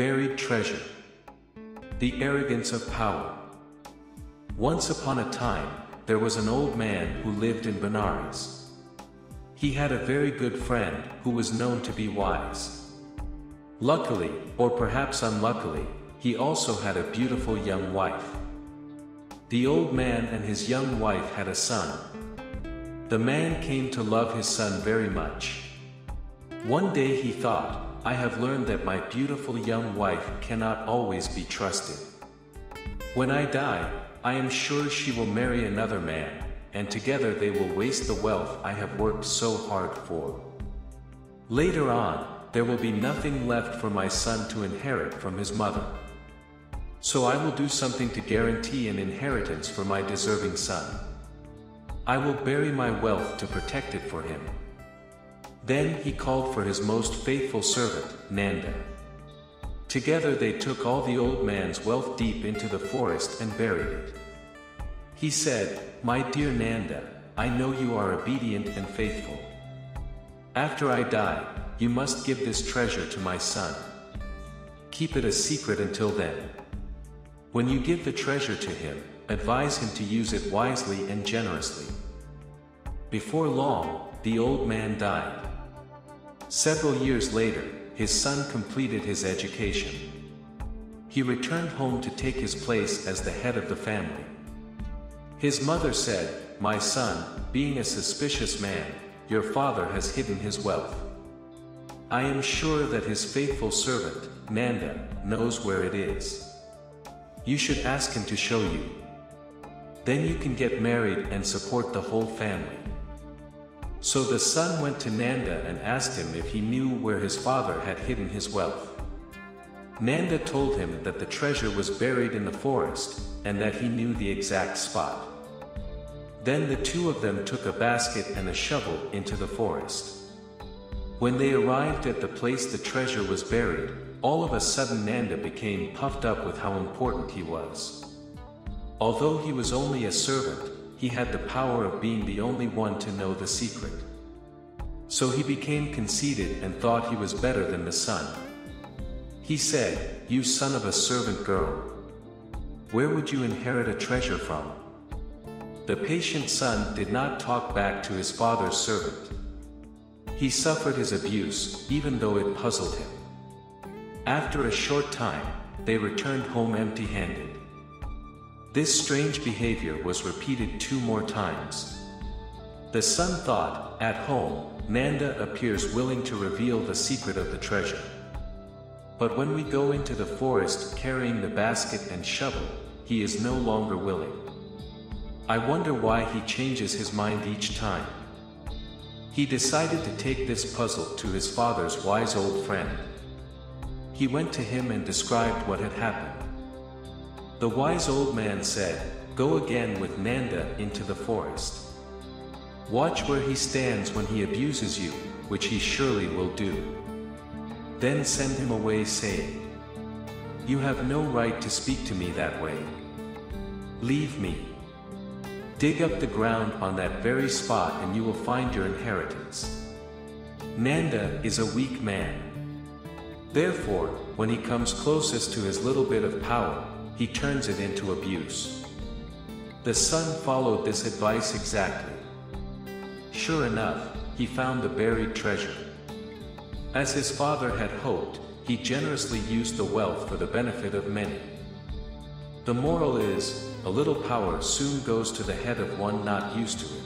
Buried treasure. The arrogance of power. Once upon a time, there was an old man who lived in Benares. He had a very good friend who was known to be wise. Luckily, or perhaps unluckily, he also had a beautiful young wife. The old man and his young wife had a son. The man came to love his son very much. One day he thought, I have learned that my beautiful young wife cannot always be trusted. When I die, I am sure she will marry another man, and together they will waste the wealth I have worked so hard for. Later on, there will be nothing left for my son to inherit from his mother. So I will do something to guarantee an inheritance for my deserving son. I will bury my wealth to protect it for him. Then he called for his most faithful servant, Nanda. Together they took all the old man's wealth deep into the forest and buried it. He said, My dear Nanda, I know you are obedient and faithful. After I die, you must give this treasure to my son. Keep it a secret until then. When you give the treasure to him, advise him to use it wisely and generously. Before long, the old man died. Several years later, his son completed his education. He returned home to take his place as the head of the family. His mother said, My son, being a suspicious man, your father has hidden his wealth. I am sure that his faithful servant, Nanda, knows where it is. You should ask him to show you. Then you can get married and support the whole family. So the son went to Nanda and asked him if he knew where his father had hidden his wealth. Nanda told him that the treasure was buried in the forest, and that he knew the exact spot. Then the two of them took a basket and a shovel into the forest. When they arrived at the place the treasure was buried, all of a sudden Nanda became puffed up with how important he was. Although he was only a servant, he had the power of being the only one to know the secret. So he became conceited and thought he was better than the son. He said, You son of a servant girl! Where would you inherit a treasure from? The patient son did not talk back to his father's servant. He suffered his abuse, even though it puzzled him. After a short time, they returned home empty-handed. This strange behavior was repeated 2 more times. The son thought, at home, Nanda appears willing to reveal the secret of the treasure. But when we go into the forest carrying the basket and shovel, he is no longer willing. I wonder why he changes his mind each time. He decided to take this puzzle to his father's wise old friend. He went to him and described what had happened. The wise old man said, Go again with Nanda into the forest. Watch where he stands when he abuses you, which he surely will do. Then send him away saying, You have no right to speak to me that way. Leave me. Dig up the ground on that very spot and you will find your inheritance. Nanda is a weak man. Therefore, when he comes closest to his little bit of power, he turns it into abuse. The son followed this advice exactly. Sure enough, he found the buried treasure. As his father had hoped, he generously used the wealth for the benefit of many. The moral is, a little power soon goes to the head of one not used to it.